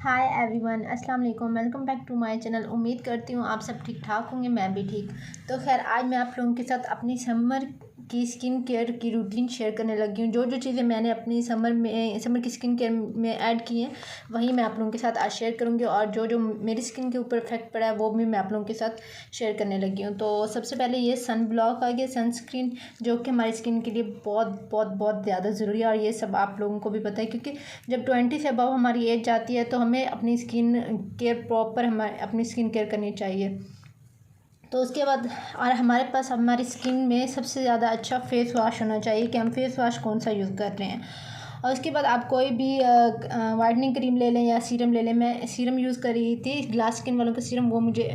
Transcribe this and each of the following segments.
हाय everyone, अस्सलाम वालेकुम। Welcome back to my channel. उम्मीद करती हूँ आप सब ठीक ठाक होंगे, मैं भी ठीक। तो खैर आज मैं आप लोगों के साथ अपनी समर की स्किन केयर की रूटीन शेयर करने लगी हूँ। जो जो चीज़ें मैंने अपनी समर की स्किन केयर में ऐड की हैं वही मैं आप लोगों के साथ आज शेयर करूँगी, और जो जो मेरी स्किन के ऊपर इफेक्ट पड़ा है वो भी मैं आप लोगों के साथ शेयर करने लगी हूँ। तो सबसे पहले ये सन ब्लॉक आ गया, सनस्क्रीन, जो कि हमारी स्किन के लिए बहुत बहुत बहुत ज़्यादा ज़रूरी है, और ये सब आप लोगों को भी पता है क्योंकि जब 20 से अबव हमारी एज जाती है तो हमें अपनी स्किन केयर प्रॉपर अपनी स्किन केयर करनी चाहिए। तो उसके बाद और हमारे पास हमारी स्किन में सबसे ज़्यादा अच्छा फेस वॉश होना चाहिए कि हम फेस वॉश कौन सा यूज़ कर रहे हैं। और उसके बाद आप कोई भी वाइटनिंग क्रीम ले लें या सीरम ले लें। मैं सीरम यूज़ कर रही थी, ग्लास स्किन वालों का सीरम, वो मुझे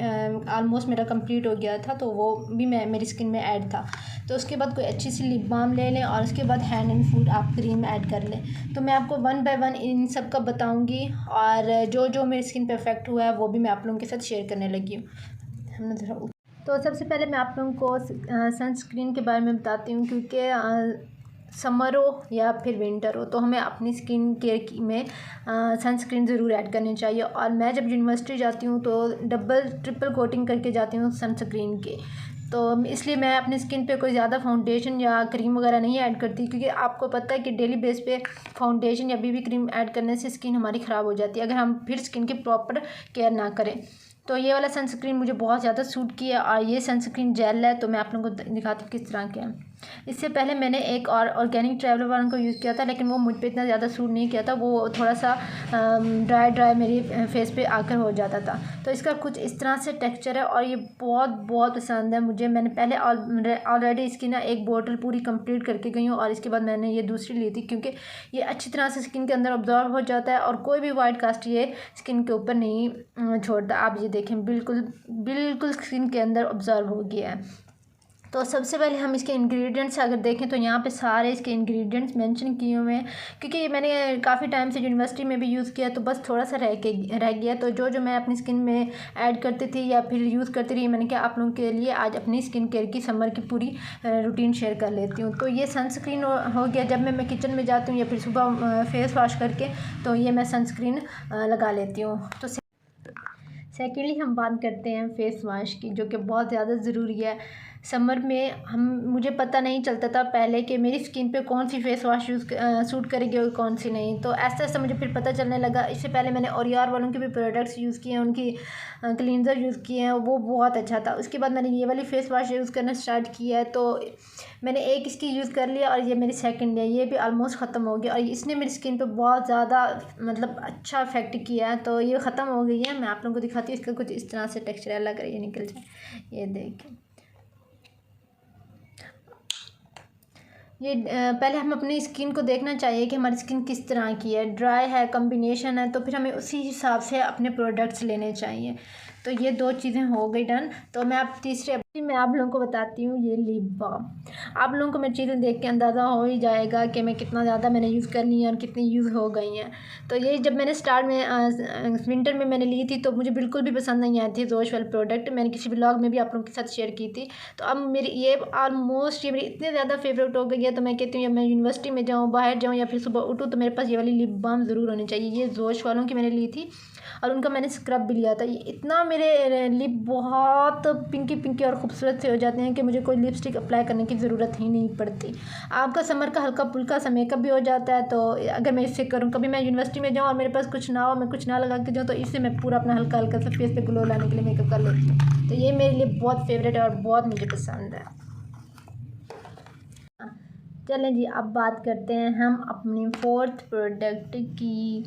ऑलमोस्ट मेरा कंप्लीट हो गया था, तो वो भी मेरी स्किन में ऐड था। तो उसके बाद कोई अच्छी सी लिप बाम ले लें, और उसके बाद हैंड एंड फुट आप क्रीम ऐड कर लें। तो मैं आपको वन बाय वन इन सब का बताऊँगी, और जो जो मेरी स्किन पर इफेक्ट हुआ है वो भी मैं आप लोगों के साथ शेयर करने लगी हूँ। तो सबसे पहले मैं आप लोगों को सनस्क्रीन के बारे में बताती हूँ, क्योंकि समर हो या फिर विंटर हो तो हमें अपनी स्किन केयर में सनस्क्रीन ज़रूर ऐड करनी चाहिए। और मैं जब यूनिवर्सिटी जाती हूँ तो डबल ट्रिपल कोटिंग करके जाती हूँ सनस्क्रीन के। तो इसलिए मैं अपनी स्किन पे कोई ज़्यादा फाउंडेशन या क्रीम वगैरह नहीं ऐड करती, क्योंकि आपको पता है कि डेली बेस पे फाउंडेशन या बीबी क्रीम ऐड करने से स्किन हमारी ख़राब हो जाती है अगर हम फिर स्किन की प्रॉपर केयर ना करें। तो ये वाला सनस्क्रीन मुझे बहुत ज़्यादा सूट किया, और ये सनस्क्रीन जेल है, तो मैं आप लोगों को दिखाती हूँ किस तरह के हैं। इससे पहले मैंने एक और ऑर्गेनिक ट्रैवलर वाला को यूज़ किया था, लेकिन वो मुझ पे इतना ज़्यादा सूट नहीं किया था, वो थोड़ा सा ड्राई मेरी फेस पे आकर हो जाता था। तो इसका कुछ इस तरह से टेक्सचर है, और ये बहुत बहुत पसंद है मुझे। मैंने पहले ऑलरेडी इसकी ना एक बोतल पूरी कंप्लीट करके गई हूँ, और इसके बाद मैंने ये दूसरी ली थी, क्योंकि ये अच्छी तरह से स्किन के अंदर ऑब्जॉर्व हो जाता है, और कोई भी वाइट कास्ट ये स्किन के ऊपर नहीं छोड़ता। आप ये देखें, बिल्कुल बिल्कुल स्किन के अंदर ऑब्जर्व हो गया है। तो सबसे पहले हम इसके इंग्रेडिएंट्स अगर देखें तो यहाँ पे सारे इसके इंग्रेडिएंट्स मेंशन किए हुए हैं, क्योंकि ये मैंने काफ़ी टाइम से यूनिवर्सिटी में भी यूज़ किया, तो बस थोड़ा सा रह गया। तो जो जो मैं अपनी स्किन में ऐड करती थी या फिर यूज़ करती रही, मैंने क्या आप लोगों के लिए आज अपनी स्किन केयर की समर की पूरी रूटीन शेयर कर लेती हूँ। तो ये सनस्क्रीन हो गया, जब मैं किचन में जाती हूँ या फिर सुबह फेस वॉश करके तो ये मैं सनस्क्रीन लगा लेती हूँ। तो सेकेंडली हम बात करते हैं फेस वॉश की, जो कि बहुत ज़्यादा ज़रूरी है समर में। मुझे पता नहीं चलता था पहले कि मेरी स्किन पे कौन सी फेस वॉश सूट करेगी और कौन सी नहीं, तो ऐसा ऐसा मुझे फिर पता चलने लगा। इससे पहले मैंने ओरियर वालों के भी प्रोडक्ट्स यूज़ किए हैं, उनकी क्लींजर यूज़ किए हैं, वो बहुत अच्छा था। उसके बाद मैंने ये वाली फेस वॉश यूज़ करना स्टार्ट किया है, तो मैंने एक इसकी यूज़ कर लिया, और ये मेरी सेकंड है, ये भी ऑलमोस्ट ख़त्म हो गया, और इसने मेरी स्किन पे बहुत ज़्यादा मतलब अच्छा इफेक्ट किया है। तो ये ख़त्म हो गई है, मैं आप लोगों को दिखाती हूँ। इसका कुछ इस तरह से टेक्सचर है, लग रहा है ये निकल जाए, ये देखिए। ये पहले हम अपनी स्किन को देखना चाहिए कि हमारी स्किन किस तरह की है, ड्राई है, कॉम्बिनेशन है, तो फिर हमें उसी हिसाब से अपने प्रोडक्ट्स लेने चाहिए। तो ये दो चीज़ें हो गई डन। तो मैं आप मैं आप लोगों को बताती हूँ ये लिप बाम। आप लोगों को मेरी चीज़ें देख के अंदाज़ा हो ही जाएगा कि मैं कितना ज़्यादा मैंने यूज़ कर ली है और कितनी यूज़ हो गई हैं। तो ये जब मैंने स्टार्ट में विंटर में मैंने ली थी तो मुझे बिल्कुल भी पसंद नहीं आई थी जोश वाली प्रोडक्ट। मैंने किसी ब्लॉग में भी आप लोगों के साथ शेयर की थी। तो अब मेरी ये ऑलमोस्ट ये मेरी इतनी ज़्यादा फेवरेट हो गई है, तो मैं कहती हूँ जब मैं यूनिवर्सिटी में जाऊँ, बाहर जाऊँ या फिर सुबह उठूँ, तो मेरे पास ये वाली लिप बाम ज़रूर होनी चाहिए। ये जोश वालों की मैंने ली थी, और उनका मैंने स्क्रब भी लिया था। ये इतना मेरे लिप बहुत पिंकी पिंकी और खूबसूरत से हो जाते हैं कि मुझे कोई लिपस्टिक अप्लाई करने की ज़रूरत ही नहीं पड़ती। आपका समर का हल्का फुल्का सा मेकअप भी हो जाता है। तो अगर मैं इससे करूँ, कभी मैं यूनिवर्सिटी में जाऊँ और मेरे पास कुछ ना हो, मैं कुछ ना लगा के जाऊँ, तो इससे मैं पूरा अपना हल्का हल्का सा फेस पे ग्लो लाने के लिए मेकअप कर लेती हूँ। तो ये मेरे लिए बहुत फेवरेट है और बहुत मुझे पसंद है। चलें जी, अब बात करते हैं हम अपनी फोर्थ प्रोडक्ट की,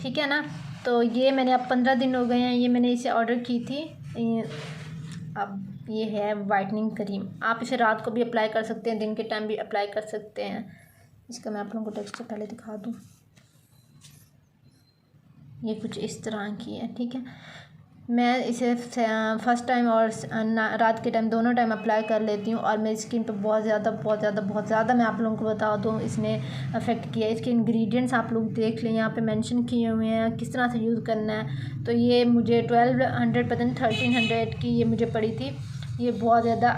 ठीक है ना। तो ये मैंने अब 15 दिन हो गए हैं, ये मैंने इसे ऑर्डर की थी। अब ये है वाइटनिंग क्रीम। आप इसे रात को भी अप्लाई कर सकते हैं, दिन के टाइम भी अप्लाई कर सकते हैं। इसका मैं आप लोगों को टेक्सचर पहले दिखा दूँ। ये कुछ इस तरह की है, ठीक है। मैं इसे फर्स्ट टाइम और रात के टाइम दोनों टाइम अप्लाई कर लेती हूँ, और मेरी स्किन पे बहुत ज़्यादा मैं आप लोगों को बता दूँ इसने अफेक्ट किया है। इसके इंग्रेडिएंट्स आप लोग देख लें, यहाँ पे मेंशन किए हुए हैं किस तरह से यूज़ करना है। तो ये मुझे 1200 पता नहीं 1300 की ये मुझे पड़ी थी। ये बहुत ज़्यादा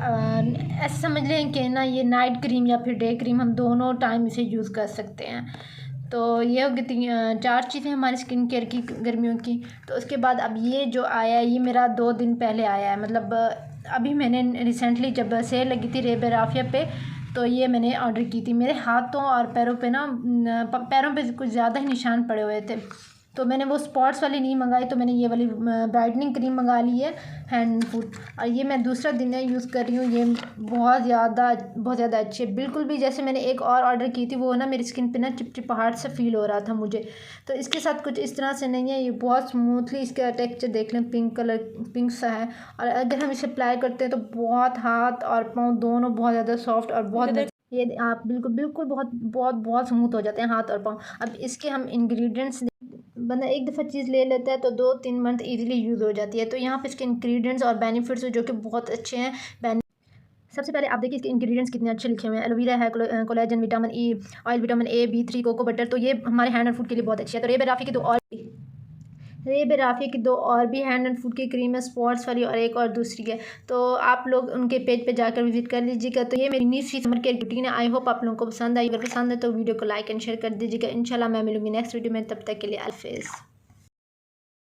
ऐसे समझ लें कि ना, ये नाइट क्रीम या फिर डे क्रीम, हम दोनों टाइम इसे यूज़ कर सकते हैं। तो ये हो गई 4 चीज़ें हमारी स्किन केयर की गर्मियों की। तो उसके बाद अब ये जो आया है ये मेरा 2 दिन पहले आया है, मतलब अभी मैंने रिसेंटली जब सेल लगी थी रेबेराफिया पे तो ये मैंने ऑर्डर की थी। मेरे हाथों और पैरों पे ना पैरों पे कुछ ज़्यादा ही निशान पड़े हुए थे, तो मैंने वो स्पॉट्स वाली नहीं मंगाई, तो मैंने ये वाली ब्राइटनिंग क्रीम मंगा ली है हैंड एंड फुट। और ये मैं दूसरा दिन है यूज़ कर रही हूँ। ये बहुत ज़्यादा अच्छी है। बिल्कुल भी जैसे मैंने एक और ऑर्डर की थी वो ना मेरी स्किन पे ना चिपचिपाहट से फील हो रहा था मुझे, तो इसके साथ कुछ इस तरह से नहीं है। ये बहुत स्मूथली, इसका टेक्सचर देख लें, पिंक सा है। और अगर हम इसे अप्लाई करते हैं तो बहुत हाथ और पाँव दोनों बहुत ज़्यादा सॉफ्ट और बहुत ये आप बिल्कुल बहुत स्मूथ हो जाते हैं हाथ और पाँव। अब इसके हम इंग्रेडिएंट्स, बंदा एक दफ़ा चीज़ ले लेता है तो 2-3 मंथ इजीली यूज़ हो जाती है। तो यहाँ पे इसके इंग्रेडिएंट्स और बेनिफिट्स जो कि बहुत अच्छे हैं। सबसे पहले आप देखिए इसके इंग्रेडिएंट्स कितने अच्छे लिखे हुए हैं। एलोवेरा है, collagen, vitamin E oil, vitamin A, B3, cocoa butter, तो ये हमारे हैंड एंड फुट के लिए बहुत अच्छी है। तो रेबेराफी की 2 और भी हैंड एंड फुट की क्रीम है, स्पॉट्स वाली, और एक और दूसरी है। तो आप लोग उनके पेज पे जाकर विजिट कर लीजिएगा। तो ये मेरी न्यू समर केयर रूटीन है। आई होप आप लोगों को पसंद आई। अगर पसंद है तो वीडियो को लाइक एंड शेयर कर दीजिएगा। इंशाल्लाह मैं मिलूंगी नेक्स्ट वीडियो में, तब तक के लिए अल्लाह हाफ़िज़।